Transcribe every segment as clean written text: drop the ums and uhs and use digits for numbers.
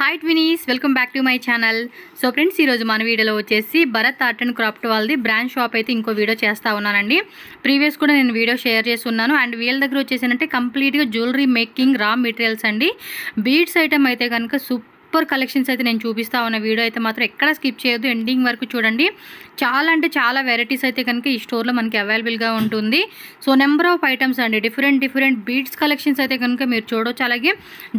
Hi twinnies, welcome back to my channel. So friends, ఈరోజు మన వీడియోలో వచ్చేసి భరత్ ఆర్ట్ అండ్ క్రాఫ్ట్ వాళ్ళది బ్రాంచ్ షాప్ అయితే ఇంకో వీడియో చేస్తూ ఉన్నానండి. ప్రీవియస్ కూడా నేను వీడియో షేర్ చేసి ఉన్నాను. అండ్ వీళ్ళ దగ్గర వచ్చేసానంటే కంప్లీట్గా జ్యువెలరీ మేకింగ్ రా మెటీరియల్స్ అండి. బీడ్స్ ఐటమ్ అయితే కనుక సూపర్ కలెక్షన్స్ అయితే నేను చూపిస్తా ఉన్న వీడియో అయితే మాత్రం ఎక్కడ స్కిప్ చేయొద్దు, ఎండింగ్ వరకు చూడండి. చాలా అంటే చాలా వెరైటీస్ అయితే కనుక ఈ స్టోర్లో మనకి అవైలబుల్గా ఉంటుంది. సో నెంబర్ ఆఫ్ ఐటమ్స్ అండి, డిఫరెంట్ బీడ్స్ కలెక్షన్స్ అయితే కనుక మీరు చూడవచ్చు. అలాగే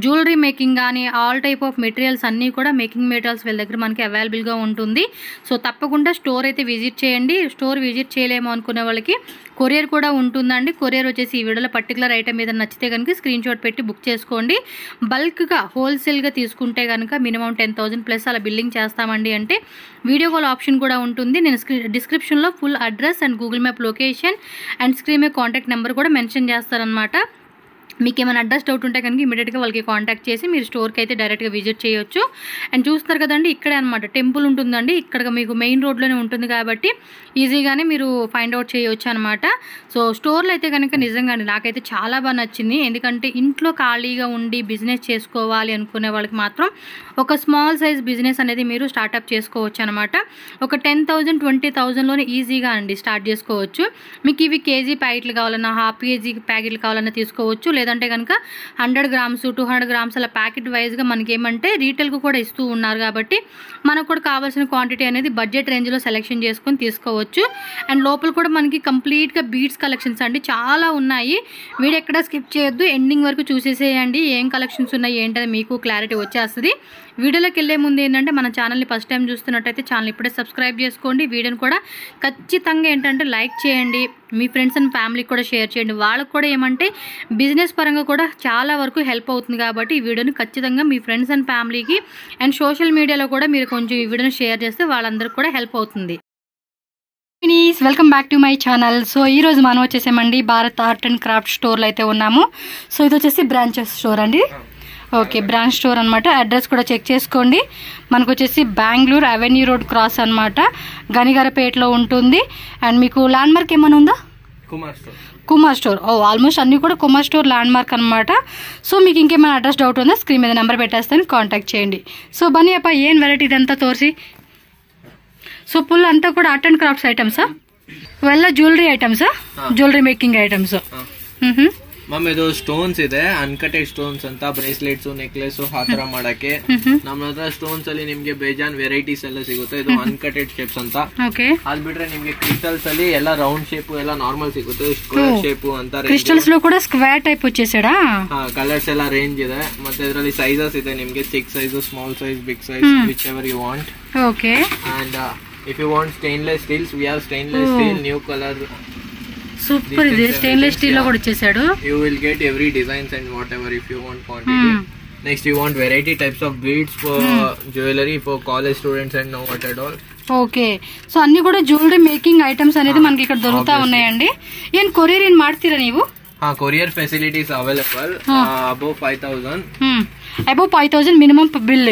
జ్యువెలరీ మేకింగ్ కానీ ఆల్ టైప్ ఆఫ్ మెటీరియల్స్ అన్నీ కూడా మేకింగ్ మెటీరియల్స్ వీళ్ళ దగ్గర మనకి అవైలబుల్గా ఉంటుంది. సో తప్పకుండా స్టోర్ అయితే విజిట్ చేయండి. స్టోర్ విజిట్ చేయలేము అనుకునే వాళ్ళకి కొరియర్ కూడా ఉంటుందండి. కొరియర్ వచ్చేసి ఈ వీడియోలో పర్టికులర్ ఐటమ్ మీద నచ్చితే కనుక స్క్రీన్ షాట్ పెట్టి బుక్ చేసుకోండి. బల్క్గా హోల్సేల్గా తీసుకుంటే కనుక మినిమం 10,000 ప్లస్ అలా బిల్లింగ్ చేస్తామండి. అంటే వీడియో కాల్ ఆప్షన్ కూడా ఉంటుంది. నేను డిస్క్రిప్షన్లో full address and Google map location and screen మీద కాంటాక్ట్ నెంబర్ కూడా మెన్షన్ చేస్తారనమాట. మీకు ఏమైనా అడ్రస్ డౌట్ ఉంటే కనుక ఇమీడియట్గా వాళ్ళకి కాంటాక్ట్ చేసి మీరు స్టోర్కి అయితే డైరెక్ట్గా విజిట్ చేయొచ్చు. అండ్ చూస్తారు కదండి, ఇక్కడే అనమాట టెంపుల్ ఉంటుందండి. ఇక్కడ మీకు మెయిన్ రోడ్లోనే ఉంటుంది కాబట్టి ఈజీగానే మీరు ఫైండ్ అవుట్ చేయొచ్చు అనమాట. సో స్టోర్లో అయితే కనుక నిజంగా నాకైతే చాలా బాగా నచ్చింది. ఎందుకంటే ఇంట్లో ఖాళీగా ఉండి బిజినెస్ చేసుకోవాలి అనుకునే వాళ్ళకి మాత్రం ఒక స్మాల్ సైజ్ బిజినెస్ అనేది మీరు స్టార్ట్అప్ చేసుకోవచ్చు అనమాట. ఒక 10,000 20,000లోనే ఈజీగా అండి స్టార్ట్ చేసుకోవచ్చు. మీకు ఇవి కేజీ ప్యాకెట్లు కావాలన్నా, హాఫ్ కేజీ ప్యాకెట్లు కావాలన్నా తీసుకోవచ్చు. లేదంటే కనుక 100 గ్రామ్స్ 200 గ్రామ్స్ అలా ప్యాకెట్ వైజ్గా మనకి ఏమంటే రీటైల్కి కూడా ఇస్తూ ఉన్నారు. కాబట్టి మనకు కూడా కావాల్సిన క్వాంటిటీ అనేది బడ్జెట్ రేంజ్లో సెలెక్షన్ చేసుకొని తీసుకోవచ్చు. అండ్ లోపల కూడా మనకి కంప్లీట్గా బీడ్స్ కలెక్షన్స్ అండి చాలా ఉన్నాయి. వీడియో ఎక్కడ స్కిప్ చేయొద్దు, ఎండింగ్ వరకు చూసేసేయండి. ఏం కలెక్షన్స్ ఉన్నాయి ఏంటని మీకు క్లారిటీ వచ్చేస్తుంది. వీడియోలోకి వెళ్ళే ముందు ఏంటంటే మన ఛానల్ని ఫస్ట్ టైం చూస్తున్నట్టయితే ఛానల్ ఇప్పుడే సబ్స్క్రైబ్ చేసుకోండి. వీడియోని కూడా ఖచ్చితంగా ఏంటంటే లైక్ చేయండి. మీ ఫ్రెండ్స్ అండ్ ఫ్యామిలీకి కూడా షేర్ చేయండి. వాళ్ళకు కూడా ఏమంటే బిజినెస్ పరంగా కూడా చాలా వరకు హెల్ప్ అవుతుంది. కాబట్టి ఈ వీడియోని ఖచ్చితంగా మీ ఫ్రెండ్స్ అండ్ ఫ్యామిలీకి అండ్ సోషల్ మీడియాలో కూడా మీరు కొంచెం ఈ వీడియోని షేర్ చేస్తే వాళ్ళందరికీ కూడా హెల్ప్ అవుతుంది. Welcome back to my channel. So ఈరోజు మనం వచ్చేసామండి భారత్ ఆర్ట్ అండ్ క్రాఫ్ట్ స్టోర్లో అయితే ఉన్నాము. సో ఇది వచ్చేసి బ్రాంచెస్ స్టోర్ అండి. ఓకే, బ్రాంచ్ స్టోర్ అనమాట. అడ్రస్ కూడా చెక్ చేసుకోండి. మనకు వచ్చేసి బెంగళూరు అవెన్యూ రోడ్ క్రాస్ అనమాట, గనిగారపేటలో ఉంటుంది. అండ్ మీకు ల్యాండ్ మార్క్ ఏమైనా ఉందా? కుమార్ స్టోర్. ఆల్మోస్ట్ అన్నీ కూడా కుమార్ స్టోర్ ల్యాండ్ మార్క్ అనమాట. సో మీకు ఇంకేమైనా అడ్రస్ డౌట్ ఉందా స్క్రీన్ మీద నెంబర్ పెట్టేస్తాను, కాంటాక్ట్ చేయండి. సో బన్నీ అప్ప ఏం వెరైటీ ఇదంతా తోర్సి. సో ఫుల్ అంతా కూడా ఆర్ట్ అండ్ క్రాఫ్ట్స్ ఐటమ్సా, ಇವೆಲ್ಲ jewellery items, jewellery making items. Ma'am ಇದು ಸ್ಟೋನ್ಸ್ ಇದೆ, ಅನ್ಕಟೆಡ್ ಸ್ಟೋನ್ಸ್ ಅಂತ, ಬ್ರೇಸ್ಲೆಟ್ಸ್ ನೆಕ್ಲೆಸ್ ಆ ತರ ಮಾಡಕ್ಕೆ. ನಮ್ಮ ಹತ್ರ ಸ್ಟೋನ್ಸ್ ಅಲ್ಲಿ ನಿಮ್ಗೆ ಬೇಜಾನ್ ವೆರೈಟೀಸ್ ಎಲ್ಲ ಸಿಗುತ್ತೆ. ಇದು ಅನ್ಕಟೆಡ್ ಶೇಪ್ಸ್ ಅಂತ. ಅದ್ ಬಿಟ್ರೆ ನಿಮ್ಗೆ ಕ್ರಿಸ್ಟಲ್ಸ್ ಅಲ್ಲಿ ಎಲ್ಲ ರೌಂಡ್ ಶೇಪ್ ಎಲ್ಲ ನಾರ್ಮಲ್ ಸಿಗುತ್ತೆ. ಸ್ಕ್ವೇರ್ ಶೇಪ್ ಅಂತ ಕ್ರಿಸ್ಟಲ್ಸ್ లో కూడా ಸ್ಕ್ವೇರ್ ಟೈಪ್ వచ్చేసాడా. ಕಲರ್ಸ್ ಎಲ್ಲ ರೇಂಜ್ ಇದೆ. ಮತ್ತೆ ಇದರಲ್ಲಿ ಸೈಜಸ್ ಇದೆ ನಿಮ್ಗೆ, ಚಿಕ್ size, small size, big size, whichever you want. Okay. And if you want stainless steels, we have stainless steel new color. Super, ఇది స్టెయిన్లెస్ స్టీల్ లో కూడా వచ్చేసాడు. You will get every designs and whatever if you want quantity. Next you want variety types of beads for jewelry for college students and what at all. Okay. So అన్ని కూడా jewellery making items అనేది మనకి ఇక్కడ దొరుకుతా ఉన్నాయండి. ఏం courier ఏం ಮಾಡ್ತೀರಾ ನೀವು? Courier facilities available above 5,000. above 5,000 minimum bill.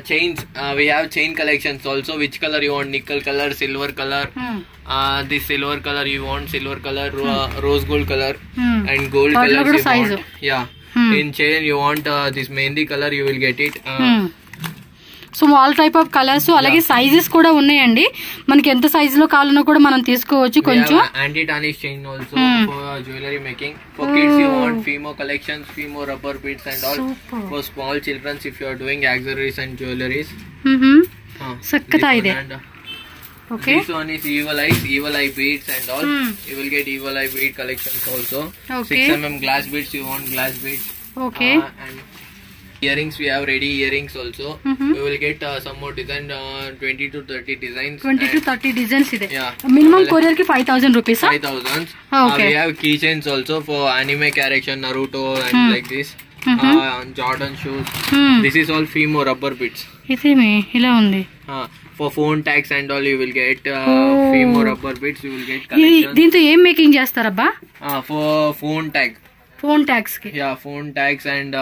Chains, we have chain collections also. Which color you want? Nickel color, silver color. This silver color you want, silver color, rose gold color, and gold color you want. Yeah. In chain you want this mehndi color, you will get it. So all type of colours, అలాగే sizes కూడా ఉన్నాయండి. మనకి ఎంత size లో కావాలన్నా కూడా మనం తీసుకోవచ్చు. కొంచెం anti tarnish chain also for jewellery making. For kids you want Fimo collections, Fimo rubber beads and all. For small childrens if you are doing accessories and jewelleries. సక్కతా ಇದೆ. Okay. This one is evil eye beads and all. You will get evil eye bead collections also. 6mm glass beads, you want glass beads. Okay. And earrings, we have ready earrings also. We will get some more design, 20 to 30 designs. 20 to 30 designs ಇದೆ. Yeah. Minimum courier ki 5,000 rupees. 5,000. Okay. We have keychains also for anime character Naruto and like this. Jordan shoes. This is all Fimo rubber beads. ఇదేమి ఇలా ఉంది. For phone tags and all you will get Fimo rubber beads. You will get collections. దీంతో ఏం making చేస్తారబ్బా? For phone tag. Phone tags ki. Yeah, phone tags and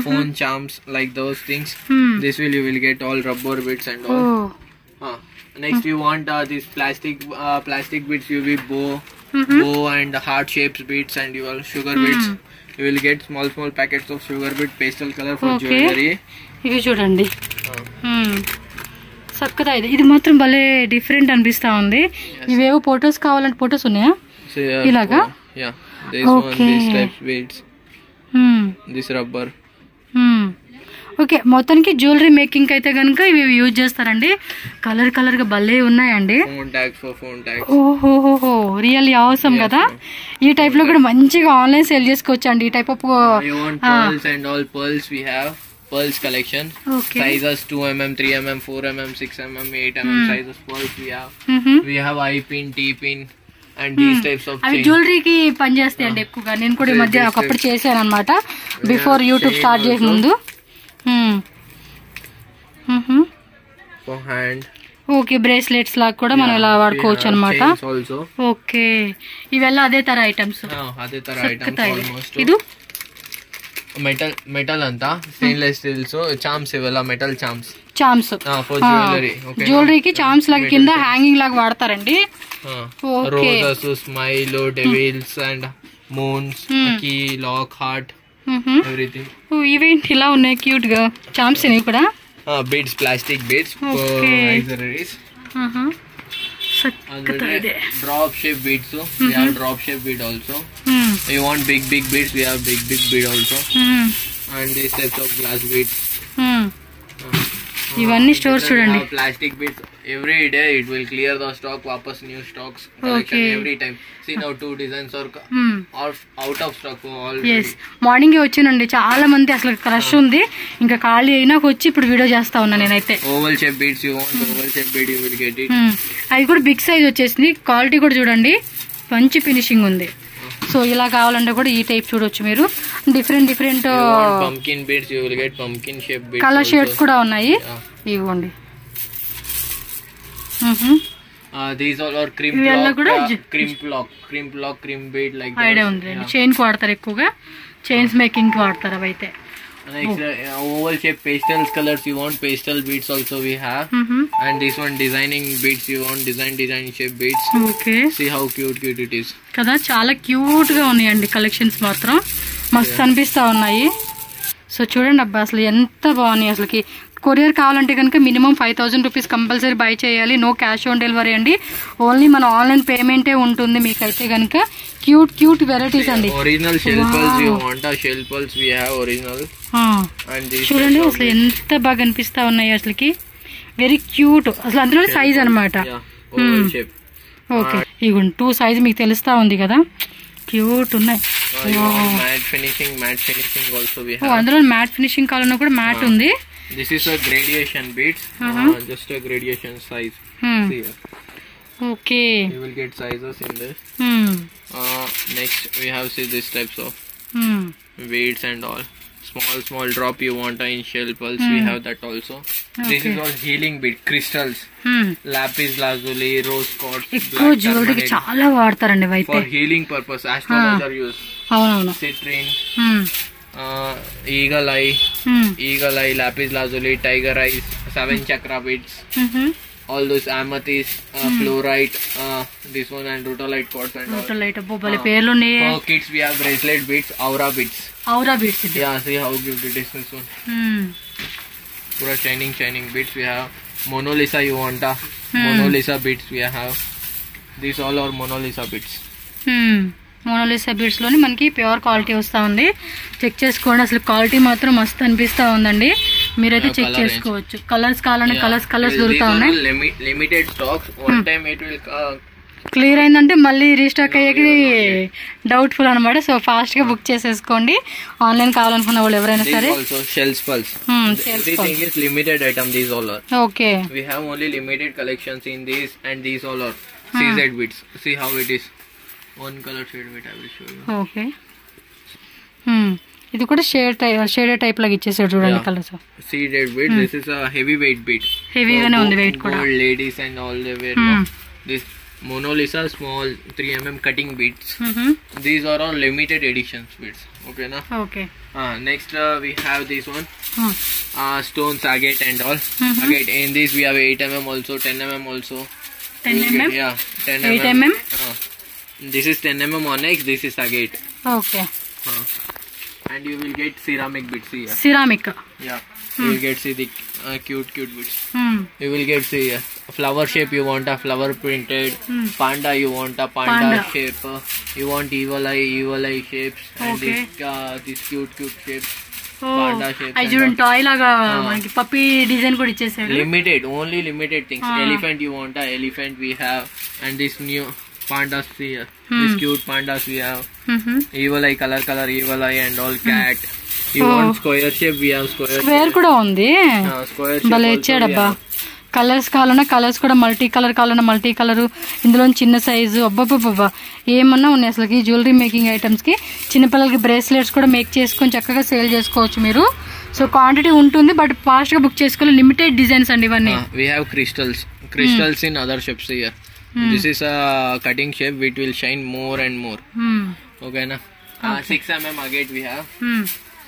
phone charms, like those things. This will you will get all rubber beads and all. Next you want this plastic beads. You will bow and heart shapes beads and your sugar beads. You will get small packets of sugar beet pastel color for Okay. jewelry. ఇవి చూడండి. చక్కగా ఇది మాత్రం భలే different అనిపిస్తా ఉంది. ఇవేవో photos కావాలంటే ఫొటోస్ ఉన్నాయా ఇలాగా? Yeah, this one, these types beads, this rubber. Okay, మొత్తానికి జ్యువెలరీ మేకింగ్ అయితే కనుక ఇవి యూజ్ చేస్తారండి. కలర్ గా భలే ఉన్నాయండి. Phone tags. ఓహోహో, రియల్లీ అవసరం కదా. ఈ టైప్ లో కూడా మంచిగా ఆన్లైన్ సేల్ చేసుకోవచ్చు అండి. ఈ type of You want pearls and all pearls we have. Pearls collection. Okay. Sizes 2mm, 3mm, 4mm, 6mm, 8mm sizes pearls we have. We have I pin, T pin and these types of అవి chains. జ్యువెలరీకి పనిచేస్తాయండి ఎక్కువగా. నేను కూడా ఈ మధ్య ఒకప్పుడు చేశాను అనమాట, before YouTube start చేసే ముందు. For hand. ఓకే, బ్రేస్లెట్స్ లాగా కూడా మనం ఇలా వాడుకోవచ్చు అనమాట. ఓకే, ఇవెల్లా అదే తర ఐటమ్స్. అదే తర ఐటమ్స్ ఆల్మోస్ట్. ఇది మెటల్ అంతా స్టెయిన్లెస్ స్టీల్స్ చామ్స్, ఇవెಲ್ಲ మెటల్ చామ్స్. For jewellery. జ్యువెలరీకి చామ్స్ లాగా కింద హ్యాంగింగ్ లాగా వాడతారండి. Roses, smile, devils and moons, key, lock, heart, everything. ఇవేంటి ఇలా ఉన్నాయి క్యూట్ గా? చామ్స్ ఇవి కూడా beads, plastic beads for accessories. Drop shape beads, so we have drop shape bead also. You want big beads, we have big bead also. And these types of glass beads. ఇవన్నీ stores చూడండి. Plastic beads, every day it will clear the stock, వాపస్ new stocks collection every time. See now 2 designs are out of stock for all. yes, morning వచ్చానండి, చాలా మంది అసలు crush ఉంది. ఇంకా ఖాళీ అయినా వచ్చి ఇప్పుడు వీడియో చేస్తా ఉన్నా నేనైతే. Oval shape beads, you want oval shape bead, you will get it. అది కూడా బిగ్ సైజ్ వచ్చేసింది. క్వాలిటీ కూడా చూడండి, మంచి ఫినిషింగ్ ఉంది. సో ఇలా కావాలంటే కూడా ఈ టైప్ చూడొచ్చు మీరు. Different pumpkin beads, you will get pumpkin shape beads. Colour shades కూడా ఉన్నాయి. ఇవ్వండి. These all are crimp lock, crimp bead like that. Idea ఉంది. చైన్ కి వాడతారు ఎక్కువగా, చైన్స్ మేకింగ్ కి వాడతారు అవైతే. Next, oval shape pastel colors, you want pastel beads also we have. And this one designing beads, you want design shape beads. Okay. See how cute it is. కదా, చాలా cute గా ఉన్నాయండి collections మాత్రం. మస్తు అనిపిస్తా ఉన్నాయి. సో చూడండి అబ్బా, అసలు ఎంత బాగున్నాయి. అసలుకి కొరియర్ కావాలంటే కనుక మినిమం 5000 రూపీస్ కంపల్సరీ బై చేయాలి. నో క్యాష్ ఆన్ డెలివరీ అండి, ఓన్లీ మన ఆన్లైన్ పేమెంటే ఉంటుంది మీకైతే కనుక. క్యూట్ వెరైటీస్ అండి. Original shell pearls, you want ఆ shell pearls we have original. చూడండి అసలు ఎంత బాగా అనిపిస్తా ఉన్నాయి అసలుకి. Very cute. అసలు అందులో సైజ్ అనమాట. ఓకే, ఇగో 2 సైజ్ మీకు తెలుస్తా ఉంది కదా, క్యూట్ ఉన్నాయి. అందులో మ్యాట్ ఫినిషింగ్ కావాలన్నా కూడా మ్యాట్ ఉంది. This is a gradation beads, just a gradation size. See here. Okay. You will get sizes in this. Next we have this types of beads and all. Small drop you want in shell pulse, we have that also. This is all healing bead, crystals, lapis lazuli, rose quartz, ఎక్కువ జ్యువెలరీకి చాలా వాడతారండి అయితే. For healing purpose, astrologer use. అవునవును. Citrine, eagle eye, lapis lazuli, tiger eyes, 7 chakra beads, all those amethyst, fluorite, this one and rutolite quartz and rutolite bobale పేర్లు ఉన్నాయి. For kids we have bracelet beads, aura beads. Yeah, see how cute it is, this one. Pura shining beads we have. Mona Lisa, you want a Mona Lisa beads we have. These all are Mona Lisa beads. Mona Lisa beads లోని మనకి pure quality వస్తా ఉంది. Check చేసుకోండి, అసలు quality మాత్రం మస్తు అనిపిస్తా ఉందండి. మీరైతే చెక్ చేసుకోవచ్చు. కలర్స్ కావాలంటే కలర్స్ దొరుకుతా ఉన్నాయి. Limited stocks, one time it will clear అయిందంటే మళ్ళీ రీస్టాక్ అయ్యేకి డౌట్ఫుల్ అనమాట. సో ఫాస్ట్ గా బుక్ చేసేసుకోండి ఆన్లైన్ కావాలనుకున్న వాళ్ళు ఎవరైనా సరే. Shells pulse, everything is limited item, these all are. Okay, we have only limited collections in these, and these all are CZ beads. See how it is. One color shade bead I will show you. Okay. ఇది కూడా shaded type లాగా ఇచ్చేసాడు చూడండి colours. Seeded bead, this is a heavy weight bead. హెవీగానే ఉంది wait కూడా. Old ladies and all they wear. This Mona Lisa small 3mm cutting beads. These are all limited editions beads. Okay na? Okay. Next we have this one. Stones agate and all. Agate, in this we have 8mm also, 10mm also. 10mm? Yeah, 10mm. 8mm? This is 10mm onyx, this is agate. Okay. and you will get ceramic bits here. Ceramic. Yeah, you will get see the cute bits. You will get see flower shape. You want a flower printed. Panda, you want a panda shape. You want evil eye shapes. And this cute shapes. Panda shapes. I చూడండి toy లాగా మనకి puppy design కూడా ఇచ్చేసాడు. Only limited things. Elephant, you want a elephant, we have. And this new pandas here. This cute pandas we have. Evil eye color evil eye and all cat. You want square shape, we have square shape కూడా ఉంది. Square shape భలే ఇచ్చాడబ్బా. Colours కావాలన్నా colours కూడా multi colour కావాలన్నా multi colour, ఇందులో చిన్న size అబ్బాబ్బా ఏమన్నా ఉన్నాయి అసలుకి. జ్యువెలరీ మేకింగ్ ఐటమ్స్కి చిన్నపిల్లలకి బ్రేస్లెట్స్ కూడా మేక్ చేసుకొని చక్కగా సేల్ చేసుకోవచ్చు మీరు. సో క్వాంటిటీ ఉంటుంది బట్ ఫాస్ట్గా బుక్ చేసుకోవాలి. లిమిటెడ్ డిజైన్స్ అండి ఇవన్నీ. we have crystals in other shapes here. This is a cutting shape which will shine more and more. Okay na. 6 mm agate we have.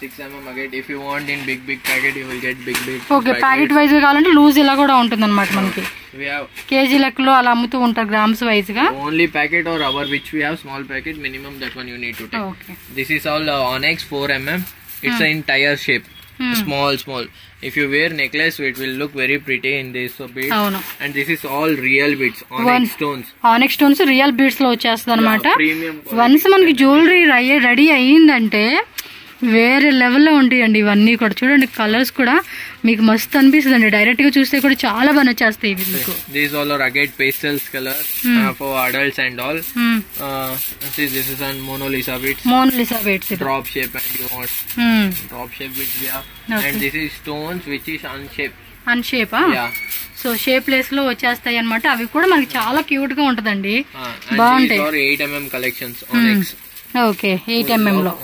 6 mm agate. If you want in big packet, you will get big. Okay, packet wise కావాలంటే loose ఇలా కూడా ఉంటుందన్నమాట మనకి. We have KG లెక్కలో అలా అమ్ముతూ ఉంటారు grams wise గా. Only packet or rubber which we have small packet minimum, that one you need to take. Okay. This is all onyx 4 mm. It's in tire shape. Small. If you wear necklace, it will look very pretty in this beads. And this is all real beads, onyx stones. Onyx stones real beads లో వచ్చేస్తుంది అనమాట. Once మనకి jewellery ready అయ్యిందంటే వేరే లెవెల్లో ఉంటాయండి ఇవన్నీ కూడా. చూడండి కలర్స్ కూడా మీకు మస్తు అనిపిస్తుంది అండి, డైరెక్ట్ గా చూస్తే కూడా చాలా బాగా నచ్చేస్తాయి ఇవి మీకు. These all are agate pastels colors for adults and all. This is on Mona Lisa beads. Drop shape and you want drop shape which we have. And this is stones which is unshape. Yeah. So shapeless లో వచ్చేస్తాయి అన్నమాట. అవి కూడా మనకి చాలా cute గా ఉంటదండి, బాగుంటాయి. 8 mm collections onyx. Okay 8 mm లో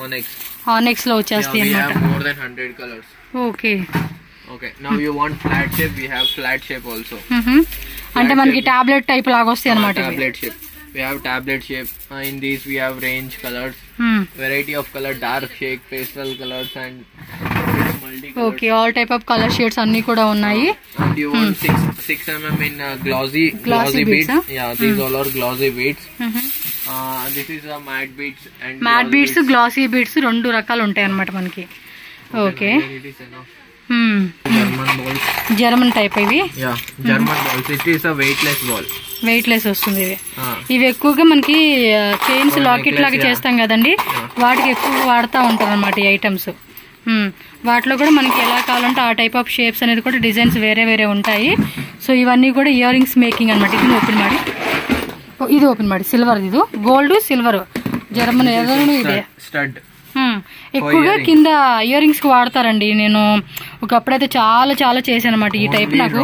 ఆనెక్స్ లో వచ్చేస్తాయి అన్నమాట. More than 100 colors. Okay. Now you want flat shape, we have flat shape also. అంటే మనకి టాబ్లెట్ టైప్ లాగా వస్తాయి అన్నమాట. Tablet shape. We have tablet shape. In these we have range colors. Variety of color, dark shade, pastel colors and multi colors. Okay, all type of color shades అన్ని కూడా ఉన్నాయి. And you want 6 mm in glossy beads. Yeah, these all are glossy beads. This is a matte beads and matte beads, glossy beads రెండు రకాలు ఉంటాయి అన్నమాట మనకి. Okay. German type ఇవి. German balls. It is a weightless ball. Weightless వస్తుంది ఇవి. ఇవి ఎక్కువగా మనకి చైన్స్ లాకెట్ లాగా చేస్తాం కదండి, వాటికి ఎక్కువ వాడుతూ ఉంటారు అన్నమాట ఈ ఐటమ్స్. వాటిలో కూడా మనకి ఎలా కావాలంటే ఆ టైప్ ఆఫ్ షేప్స్ అనేది కూడా డిజైన్స్ వేరే ఉంటాయి. సో ఇవన్నీ కూడా ఇయర్ రింగ్స్ మేకింగ్ అనమాట. ఇది ఓపెన్ ಮಾಡಿ సిల్వర్, ఇది గోల్డ్ సిల్వర్ జర్మన్ ఏదైనా ఇదే స్టడ్. ఎక్కువగా కింద ఇయర్ రింగ్స్ కి వాడతారండి. నేను ఒకప్పుడైతే చాలా చేశాను అనమాట ఈ టైప్. నాకు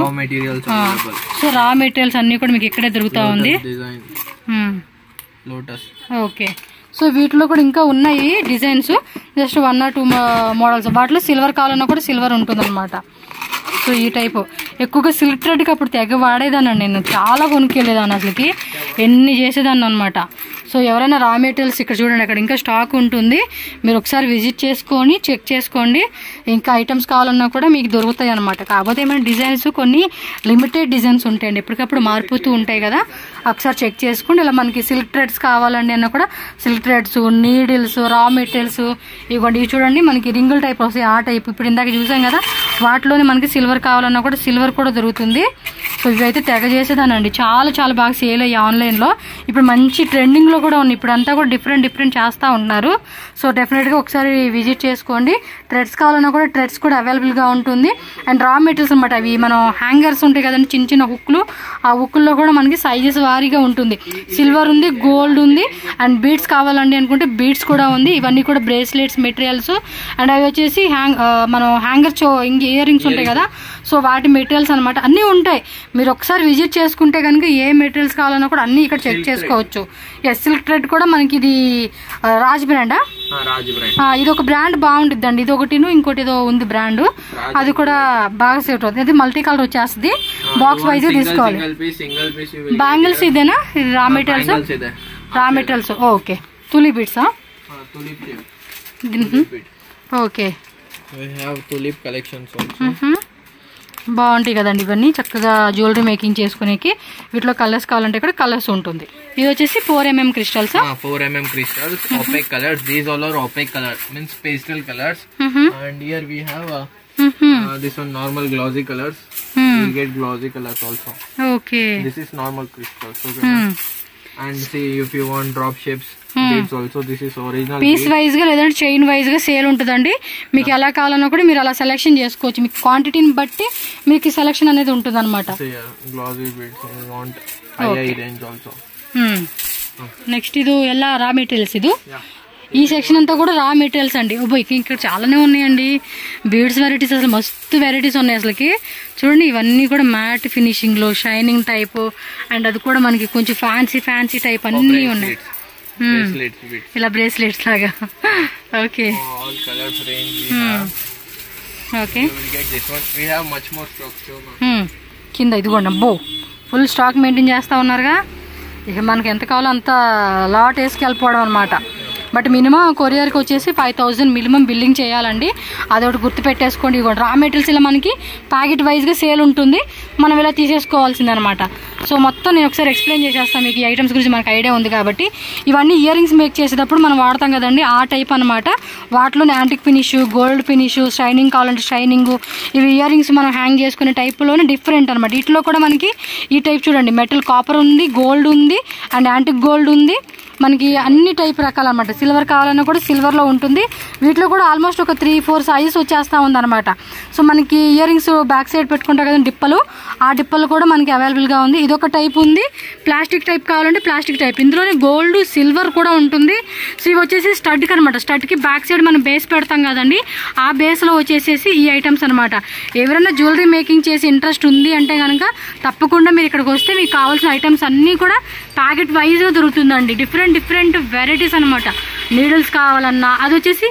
సో రా మెటీరియల్స్ అన్ని కూడా మీకు ఇక్కడే దొరుకుతా ఉంది. ఓకే. సో వీటిలో కూడా ఇంకా ఉన్నాయి డిజైన్స్, జస్ట్ 1 or 2 మోడల్స్. వాటిలో సిల్వర్ కావాలన్నా కూడా సిల్వర్ ఉంటుంది అనమాట. సో ఈ టైపు ఎక్కువగా సిల్క్ థ్రెడ్కి అప్పుడు తెగ వాడేదానండి నేను, చాలా కొనుక్కెళ్ళేదాన్ని, అసలుకి ఎన్ని చేసేదాన్ని అనమాట. సో ఎవరైనా రా మెటీరియల్స్ ఇక్కడ చూడండి, అక్కడ ఇంకా స్టాక్ ఉంటుంది, మీరు ఒకసారి విజిట్ చేసుకొని చెక్ చేసుకోండి. ఇంకా ఐటమ్స్ కావాలన్నా కూడా మీకు దొరుకుతాయి అనమాట. కాకపోతే ఏమైనా డిజైన్స్ కొన్ని లిమిటెడ్ డిజైన్స్ ఉంటాయండి, ఎప్పటికప్పుడు మారిపోతూ ఉంటాయి కదా, ఒకసారి చెక్ చేసుకోండి. ఇలా మనకి సిల్క్ థ్రెడ్స్ కావాలండి అన్నా కూడా సిల్క్ థ్రెడ్స్, నీడిల్స్, రా మెటీరియల్స్ ఇవ్వండి. ఇవి చూడండి మనకి రింగుల్ టైప్ వస్తాయి, ఆ టైప్ ఇప్పుడు ఇందాక చూసాం కదా, వాటిలోనే మనకి సిల్వర్ కావాలన్నా కూడా సిల్వర్ కూడా దొరుకుతుంది. సో ఇవైతే తెగ చేసేదానండి, చాలా బాగా సేల్ అయ్యి ఆన్లైన్లో. ఇప్పుడు మంచి ట్రెండింగ్లో కూడా ఉన్నాయి, ఇప్పుడు అంతా కూడా డిఫరెంట్ చేస్తూ ఉన్నారు. సో డెఫినెట్గా ఒకసారి విజిట్ చేసుకోండి. థ్రెడ్స్ కావాలన్నా కూడా థ్రెడ్స్ కూడా అవైలబుల్గా ఉంటుంది. అండ్ రా మెటీరియల్స్ అనమాట, అవి మనం హ్యాంగర్స్ ఉంటాయి కదండి, చిన్న హుక్లు, ఆ హుక్కుల్లో కూడా మనకి సైజెస్ వారీగా ఉంటుంది. సిల్వర్ ఉంది, గోల్డ్ ఉంది, అండ్ బీడ్స్ కావాలండి అనుకుంటే బీడ్స్ కూడా ఉంది. ఇవన్నీ కూడా బ్రేస్లెట్స్ మెటీరియల్స్. అండ్ అవి వచ్చేసి మనం హ్యాంగర్ ఇయర్ రింగ్స్ ఉంటాయి కదా, సో వాటి మెటీరియల్స్ అనమాట, అన్నీ ఉంటాయి. మీరు ఒకసారి విజిట్ చేసుకుంటే కనుక ఏ మెటీరియల్స్ కావాలన్నా కూడా అన్నీ ఇక్కడ చెక్ చేసుకోవచ్చు. సిల్క్ థ్రెడ్ కూడా మనకి ఇది రాజ్ బ్రాండా, ఇది ఒక బ్రాండ్ బాగుంటుంది అండి. ఇది ఒకటి, ఇంకోటి ఏదో ఉంది బ్రాండ్, అది కూడా బాగా సేట్ అవుతుంది. ఇది మల్టీ కలర్ వచ్చేస్తుంది, బాక్స్ వైజ్ తీసుకోవాలి. బ్యాంగిల్స్ ఇదేనా, ఇది రా మెటీరియల్స్. ఓకే. తులి బీడ్సా? Okay. We have tulip collections also. బాగుంటాయి కదండి ఇవన్నీ, చక్కగా జ్యువెలరీ మేకింగ్ చేసుకునేకి. వీటిలో కలర్స్ కావాలంటే కూడా కలర్స్ ఉంటుంది. ఇది వచ్చేసి 4mm crystals. 4mm crystals, opaque colors. These all are opaque colors, means pastel colors. And here we have this one normal glossy colors. You get glossy colors also. Okay. This is normal crystals. Okay. And see if you want drop shapes. Beads also. This is original. Piece wise గా లేదంటే chain wise గా sale ఉంటుందండి. మీకు ఎలా కావాలన్నా కూడా మీరు అలా సెలెక్షన్ చేసుకోవచ్చు. మీకు క్వాంటిటీని బట్టి మీకు సెలెక్షన్ అనేది ఉంటుంది అనమాట. Glossy beads. You want high range also. Next ఇది ఎలా రా మెటీరియల్స్. ఇది ఈ సెక్షన్ అంతా కూడా రా మెటీరియల్స్ అండి. ఇక్కడ చాలానే ఉన్నాయండి బీడ్స్ వెరైటీస్. అసలు మస్తు వెరైటీస్ ఉన్నాయి అసలుకి. చూడండి ఇవన్నీ కూడా మ్యాట్ ఫినిషింగ్ లో షైనింగ్ టైప్, అండ్ అది కూడా మనకి కొంచెం ఫ్యాన్సీ టైప్ అన్నీ ఉన్నాయి. ఇలా బ్రేస్లెట్స్ లాగా. Okay okay. కింద ఇదిగోండి అబ్బో ఫుల్ స్టాక్ మెయింటైన్ చేస్తా ఉన్నారుగా. ఇక మనకి ఎంత కావాలో అంత లాట్ వేసుకెళ్ళిపోవడం అనమాట. బట్ మినిమం కొరియర్కి వచ్చేసి 5000 మినిమం బిల్లింగ్ చేయాలండి. అదొకటి గుర్తు పెట్టేసుకోండి. ఇవ్వండి రా మెటీరియల్స్ ఇలా మనకి ప్యాకెట్ వైజ్గా సేల్ ఉంటుంది, మనం ఇలా తీసేసుకోవాల్సింది అనమాట. సో మొత్తం నేను ఒకసారి ఎక్స్ప్లెయిన్ చేసేస్తాను మీకు. ఈ ఐటమ్స్ గురించి మనకు ఐడియా ఉంది కాబట్టి. ఇవన్నీ ఇయర్ రింగ్స్ మేక్ చేసేటప్పుడు మనం వాడతాం కదండి, ఆ టైప్ అనమాట. వాటిలోనే antique finish, gold finish, shining కావాలంటే షైనింగ్. ఇవి ఇయర్ రింగ్స్ మనం హ్యాంగ్ చేసుకునే టైప్లోనే డిఫరెంట్ అనమాట. వీటిలో కూడా మనకి ఈ టైప్ చూడండి, మెటల్ కాపర్ ఉంది, గోల్డ్ ఉంది, అండ్ యాంటిక్ గోల్డ్ ఉంది. మనకి అన్ని టైప్ రకాలు అనమాట. సిల్వర్ కావాలన్నా కూడా సిల్వర్లో ఉంటుంది. వీటిలో కూడా ఆల్మోస్ట్ ఒక 3-4 సైజెస్ వచ్చేస్తూ ఉందన్నమాట. సో మనకి ఇయర్ రింగ్స్ బ్యాక్ సైడ్ పెట్టుకుంటాం కదా డిప్పలు, ఆ డిప్పలు కూడా మనకి అవైలబుల్గా ఉంది. ఇదొక టైప్ ఉంది. ప్లాస్టిక్ టైప్ కావాలంటే ప్లాస్టిక్ టైప్. ఇందులోనే గోల్డ్, సిల్వర్ కూడా ఉంటుంది. సో ఇవి వచ్చేసి స్టడ్కి అనమాట. స్టడ్కి బ్యాక్ సైడ్ మనం బేస్ పెడతాం కదండి, ఆ బేస్లో వచ్చేసేసి ఈ ఐటమ్స్ అనమాట. ఎవరైనా జ్యువెలరీ మేకింగ్ చేసి ఇంట్రెస్ట్ ఉంది అంటే కనుక తప్పకుండా మీరు ఇక్కడికి వస్తే మీకు కావాల్సిన ఐటమ్స్ అన్నీ కూడా ప్యాకెట్ వైజ్గా దొరుకుతుందండి. డిఫరెంట్ వెరైటీస్ అనమాట. నీడిల్స్ కావాలన్నా అది వచ్చేసి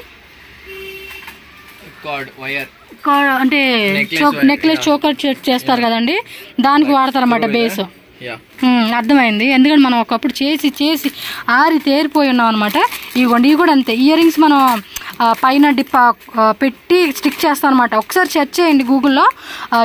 అంటే నెక్లెస్ చోకర్ చేస్తారు కదండి, దానికి వాడతారు అన్నమాట బేస్. అర్థమైంది. ఎందుకంటే మనం ఒకప్పుడు చేసి ఆరి తేరిపోయి ఉన్నాం అనమాట. ఇవి కూడా అంతే. ఇయర్ రింగ్స్ మనం పైన డిప్ప పెట్టి స్టిక్ చేస్తాం అనమాట. ఒకసారి సెర్చ్ చేయండి గూగుల్లో,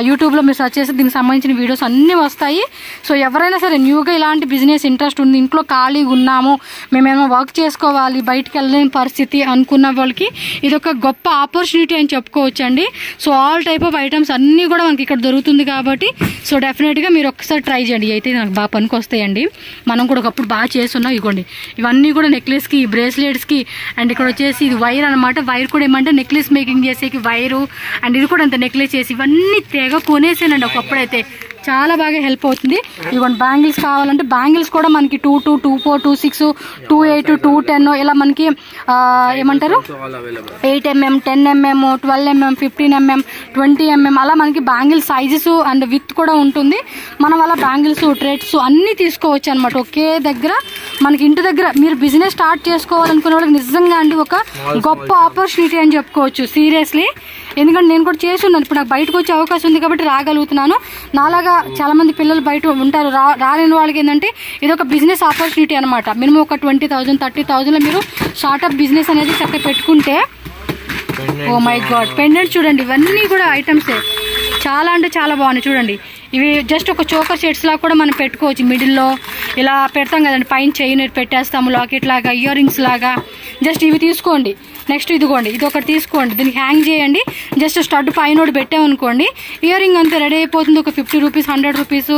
యూట్యూబ్లో మీరు సెర్చ్ చేస్తే దీనికి సంబంధించిన వీడియోస్ అన్నీ వస్తాయి. సో ఎవరైనా సరే న్యూగా ఇలాంటి బిజినెస్ ఇంట్రెస్ట్ ఉంది, ఇంట్లో ఖాళీగా ఉన్నాము, మేమేమో వర్క్ చేసుకోవాలి, బయటకు వెళ్ళలేని పరిస్థితి అనుకున్న వాళ్ళకి ఇది ఒక గొప్ప ఆపర్చునిటీ అని చెప్పుకోవచ్చండి. So all type of items అన్నీ కూడా మనకి ఇక్కడ దొరుకుతుంది కాబట్టి సో డెఫినెట్గా మీరు ఒకసారి ట్రై చేయండి. అయితే నాకు బాగా పనికి వస్తాయండి. మనం కూడా ఒకప్పుడు బాగా చేస్తున్నాం. ఇవ్వండి ఇవన్నీ కూడా నెక్లెస్కి, బ్రేస్లెట్స్కి, అండ్ ఇక్కడ వచ్చేసి ఇది వైర్ అనమాట. వైర్ కూడా ఏమంటే నెక్లెస్ మేకింగ్ చేసేకి వైరు, అండ్ ఇది కూడా అంత నెక్లెస్ చేసి ఇవన్నీ తెగ కొనేసానండి ఒకప్పుడైతే. చాలా బాగా హెల్ప్ అవుతుంది. ఇవ్వండి బ్యాంగిల్స్ కావాలంటే బ్యాంగిల్స్ కూడా మనకి 22, 24, 26, 28, 210 ఇలా మనకి ఏమంటారు 8mm, 10mm, 12mm, 15mm, 20mm అలా మనకి బ్యాంగిల్ సైజెస్ అండ్ విత్ కూడా ఉంటుంది. మనం అలా బ్యాంగిల్స్, ట్రేడ్స్ అన్నీ తీసుకోవచ్చు అనమాట ఒకే దగ్గర. మనకి ఇంటి దగ్గర మీరు బిజినెస్ స్టార్ట్ చేసుకోవాలనుకునే వాళ్ళకి నిజంగా అండి ఒక గొప్ప ఆపర్చునిటీ అని చెప్పుకోవచ్చు సీరియస్లీ. ఎందుకంటే నేను కూడా చేసి ఉన్నాను. ఇప్పుడు నాకు బయటకు వచ్చే అవకాశం ఉంది కాబట్టి రాగలుగుతున్నాను. నాలాగా చాలా మంది పిల్లలు బయట ఉంటారు, రాలేని వాళ్ళకి ఏంటంటే ఇది ఒక బిజినెస్ ఆపర్చునిటీ అనమాట. మినిమం ఒక 20,000, 30,000 మీరు స్టార్ట్అప్ బిజినెస్ అనేది చక్కగా పెట్టుకుంటే. ఓ మై గాడ్, పెండెంట్ చూడండి, ఇవన్నీ కూడా ఐటమ్సే. చాలా అంటే చాలా బాగున్నాయి చూడండి. ఇవి జస్ట్ ఒక చోకర్ సెట్స్ లాగా కూడా మనం పెట్టుకోవచ్చు. మిడిల్లో ఇలా పెడతాం కదండి, పైన చైన్ పెట్టేస్తాము, లాకెట్ లాగా, ఇయర్ రింగ్స్ లాగా. జస్ట్ ఇవి తీసుకోండి. నెక్స్ట్ ఇదిగోండి, ఇది ఒకటి తీసుకోండి, దీనికి హ్యాంగ్ చేయండి. జస్ట్ స్టడ్ పైన పెట్టామనుకోండి, ఇయర్ రింగ్ అంతా రెడీ అయిపోతుంది. ఒక 50 రూపీస్, 100 రూపీస్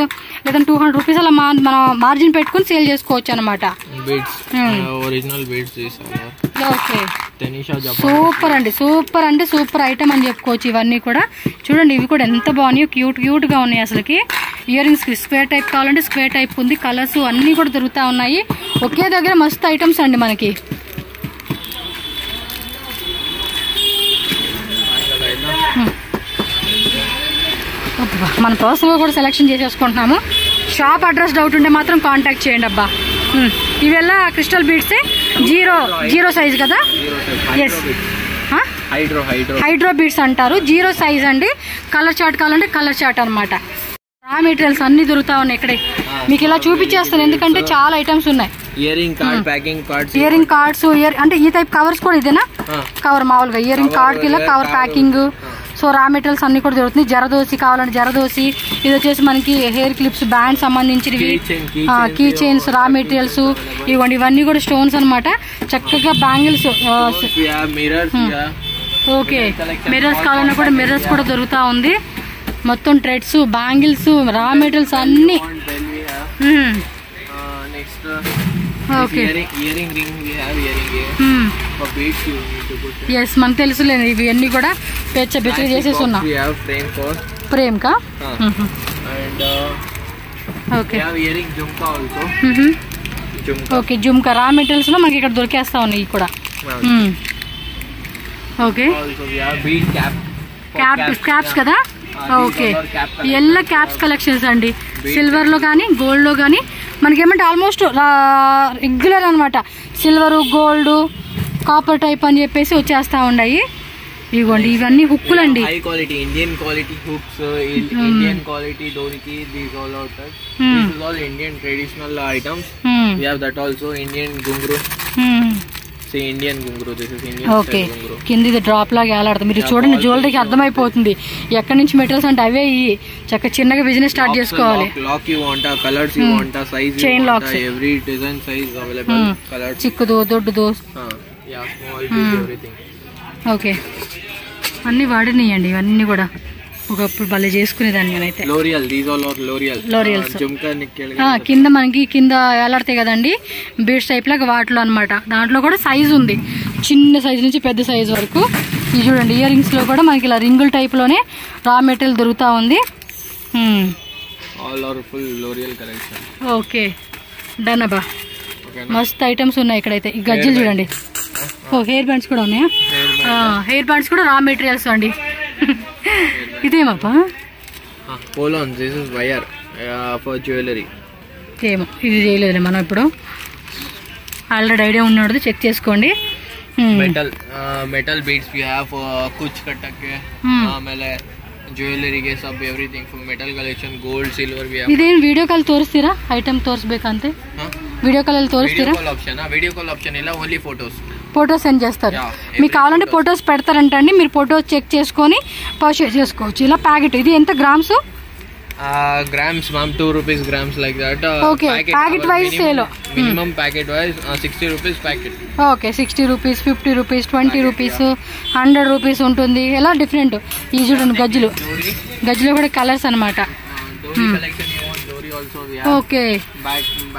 లేదా 200 రూపీస్ అలా మనం మార్జిన్ పెట్టుకుని సేల్ చేసుకోవచ్చు అనమాట. ఓకే, సూపర్ అండి, సూపర్ అంటే సూపర్ ఐటమ్ అని చెప్పుకోవచ్చు. ఇవన్నీ కూడా చూడండి, ఇవి కూడా ఎంత బాగున్నాయో, క్యూట్ గా ఉన్నాయి అసలుకి. ఇయర్ రింగ్స్ స్క్వేర్ టైప్ కావాలంటే స్క్వేర్ టైప్ ఉంది. కలర్స్ అన్నీ కూడా దొరుకుతా ఉన్నాయి. ఒకే దగ్గర మస్తు ఐటమ్స్ అండి మనకి. మన పర్సనల్గా కూడా సెలెక్షన్ చేసేసుకుంటున్నాము. షాప్ అడ్రస్ డౌట్ ఉంటే మాత్రం కాంటాక్ట్ చేయండి అబ్బా. ఇవెల్లా క్రిస్టల్ బీడ్సే, జీరో సైజ్ కదా. ఎస్, హైడ్రో బీడ్స్ అంటారు. 0 సైజ్ అండి. కలర్ చార్ట్ కావాలంటే కలర్ చార్ట్ అనమాట. రా మెటీరియల్స్ అన్ని దొరుకుతా ఉన్నాయి ఇక్కడే. మీకు ఇలా చూపించేస్తాను ఎందుకంటే చాలా ఐటమ్స్ ఉన్నాయి. Ear ring card, packing cards, ear ring cards, అంటే ఈ టైప్ కవర్స్ కూడా ఇదేనా? కవర్ మామూలుగా ఇయర్ రింగ్ కార్డ్ కి ఇలా కవర్ ప్యాకింగ్. సో రా మెటీరియల్స్ అన్ని కూడా దొరుకుతుంది. జరదోసి కావాలంటే జరదోసి, ఇది వచ్చేసి మనకి హెయిర్ క్లిప్స్, బ్యాండ్ సంబంధించినవి, కీ చైన్స్, రా మెటీరియల్స్ ఇవ్వండి. ఇవన్నీ కూడా స్టోన్స్ అనమాట. చక్కగా బ్యాంగిల్స్, ఓకే మిర్రర్స్ కావాలన్నా కూడా మిర్రర్స్ కూడా దొరుకుతా ఉంది. మొత్తం థ్రెడ్స్, బ్యాంగిల్స్, రా మెటీరియల్స్ అన్ని. ఓకే ఎస్ మనకు తెలుసులేదు ఇవి అన్ని కూడా పెచ్చగా చేసేసి ఉన్నాం. ఫ్రేమ్ కా ఓకే ఓకే జుమ్కా రా మెటీరియల్స్ లో మనకి ఇక్కడ దొరికేస్తా ఉన్నాయి ఇవి కూడా. ఓకే క్యాప్స్ కదా. ఓకే ఎల్ల క్యాప్స్ కలెక్షన్స్ అండి. సిల్వర్ లో కానీ గోల్డ్ లో కానీ మనకేమంటే ఆల్మోస్ట్ రెగ్యులర్ అనమాట. సిల్వర్, గోల్డ్, కాపర్ టైప్ అని చెప్పేసి వచ్చేస్తా ఉన్నాయి. ఇవ్వండి ఇవన్నీ హుక్కులు అండి. High quality Indian quality hooks, Indian quality డోరికి, దీస్ ఆల్ అవుతాయి. This is all Indian traditional items. We have that also Indian ghungroo. Indian ghungroo, this is Indian okay కింద ఇది డ్రాప్ లాగా ఏలాడుతుంది. మీరు చూడండి జ్యువెలరీకి అర్థమైపోతుంది ఎక్కడి నుంచి మెటీరియల్స్ అంటే అవే. చక్కగా చిన్నగా బిజినెస్ స్టార్ట్ చేసుకోవాలి. Lock you want, colours you want, size chain locks, every design size available. Colours చిక్కుదో దొడ్డుదో, yeah small big everything. Okay అన్ని వాడినాయండి ఇవన్నీ కూడా. ఒకప్పుడు భలే చేసుకునేదాన్ని నేనైతే. L'Oréal, these all are L'Oréals. కింద మనకి కింద వేలాడతాయి కదండి బీడ్స్ టైప్ లాగా, వాటిలో అనమాట. దాంట్లో కూడా సైజ్ ఉంది, చిన్న సైజ్ నుంచి పెద్ద సైజ్ వరకు. ఇది చూడండి ఇయర్ రింగ్స్ లో కూడా మనకి ఇలా రింగుల్ టైప్ లోనే రా మెటీరియల్ దొరుకుతా ఉంది. ఓకే డన్ అబ్బా, మస్తు ఐటమ్స్ ఉన్నాయి ఇక్కడైతే. ఈ గజ్జలు చూడండి. ఓ హెయిర్ బ్యాండ్స్ కూడా ఉన్నాయా? హెయిర్ బ్యాండ్స్ కూడా రా మెటీరియల్స్ అండి. ఇదేమప్పా? పోలాన్, this is wire for jewellery. ఏమో ఇది చేయలేదు మనం ఇప్పుడు. ఆల్రెడీ ఐడియా ఉన్నాడు, చెక్ చేసుకోండి. metal beads we have kuch kattake ಆಮೇಲೆ ಜ್ಯುವೆಲರಿಗೆ ಸಬ್ everything full metal collection gold silver we have. ಇದೇನು ವಿಡಿಯೋ ಕಾಲ್ ತೋರಿಸ್ತೀರಾ? ಐಟಮ್ ತೋರಿಸಬೇಕಂತೆ వీడియో కాల్ తోరిస్తారా? వీడియో కాల్ ఆప్షన్ ఇలా ఓన్లీ ఫోటోస్ సెండ్ చేస్తారు. మీకు కావాలంటే ఫోటోస్ పెడతారంట అండి. మీరు ఫోటోస్ చెక్ చేసుకొని పర్చేస్ చేసుకోవచ్చు. ఇలా ప్యాకెట్. ఇది ఎంత grams? grams ma'am, 2 rupees grams like that. Okay, packet wise sale. Minimum packet wise 60 rupees packet. Okay, 60 rupees, 50 rupees, 20 rupees, 100 rupees ఉంటుంది. ఎలా డిఫరెంట్. ఈ చూడండి గజ్జలు. గజ్జలో కూడా కలర్స్ అన్నమాట. ఓకే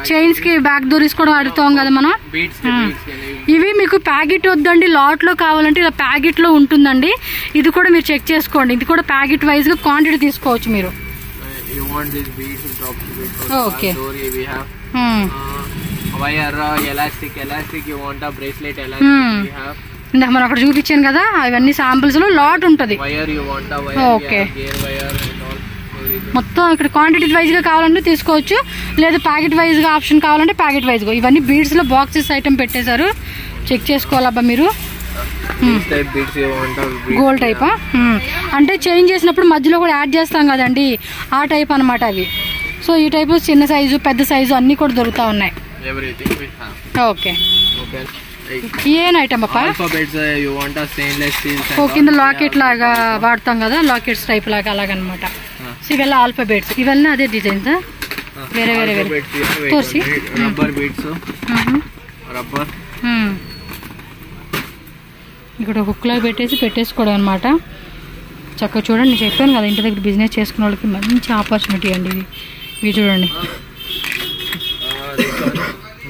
చైన్స్ కి బ్యాక్ డోరీస్ కూడా వాడుతాం కదా మనం. ఇవి మీకు ప్యాకెట్ వద్దండి, లాట్ లో కావాలంటే ఇలా ప్యాకెట్ లో ఉంటుందండి. ఇది కూడా మీరు చెక్ చేసుకోండి. ఇది కూడా ప్యాకెట్ వైజ్ గా క్వాంటిటీ తీసుకోవచ్చు మీరు. ఓకే ఇందాక మనం అక్కడ చూపించాను కదా, అవన్నీ శాంపుల్స్ లో లాట్ ఉంటది. ఓకే మొత్తం ఇక్కడ క్వాంటిటీ వైజ్ గా కావాలంటే తీసుకోవచ్చు, లేదా ప్యాకెట్ వైజ్ గా ఆప్షన్ కావాలంటే ప్యాకెట్ వైజ్ గా. ఇవన్నీ బీడ్స్ లో బాక్సెస్ ఐటమ్ పెట్టేశారు, చెక్ చేసుకోవాలబ్బా మీరు. గోల్డ్ టైపా? అంటే చేంజ్ చేసినప్పుడు మధ్యలో కూడా యాడ్ చేస్తాం కదండి, ఆ టైప్ అనమాట అవి. సో ఈ టైప్ చిన్న సైజు పెద్ద సైజు అన్ని కూడా దొరుకుతా ఉన్నాయి. ఓకే ఏం ఐటమ్ అప్ప? కింద లాకెట్ లాగా వాడతాం కదా, లాకెట్స్ టైప్ లాగా అలాగనమాట. సో ఇవెల్లా ఆల్ఫాబెట్స్, ఇవన్నీ అదే డిజైన్స్ వేరే వేరే వేరే తోసి ఇక్కడ హుక్లో పెట్టేసుకోవడం అనమాట. చక్కగా చూడండి, నేను చెప్పాను కదా ఇంటి దగ్గర బిజినెస్ చేసుకునే వాళ్ళకి మంచి ఆపర్చునిటీ అండి ఇది. ఇవి చూడండి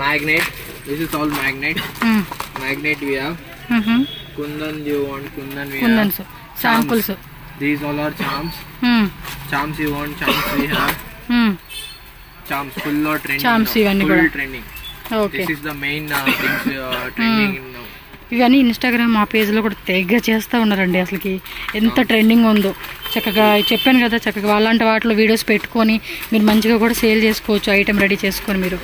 magnet. This is all magnet. Magnet we have. Kundan, you want kundan we have. Kundans, samples. These all are charms. Charms you want, charms we have. Charms full or trending. Charms ఇవన్నీ కూడా trending. Okay. This is the main things trending now. ఇవన్నీ Instagram ఆ పేజ్లో కూడా తెగ చేస్తూ ఉన్నారండి. అసలుకి ఎంత ట్రెండింగ్ ఉందో. చక్కగా చెప్పాను కదా, చక్కగా అలాంటి వాటిలో వీడియోస్ పెట్టుకొని మీరు మంచిగా కూడా సేల్ చేసుకోవచ్చు, ఐటెం రెడీ చేసుకొని మీరు.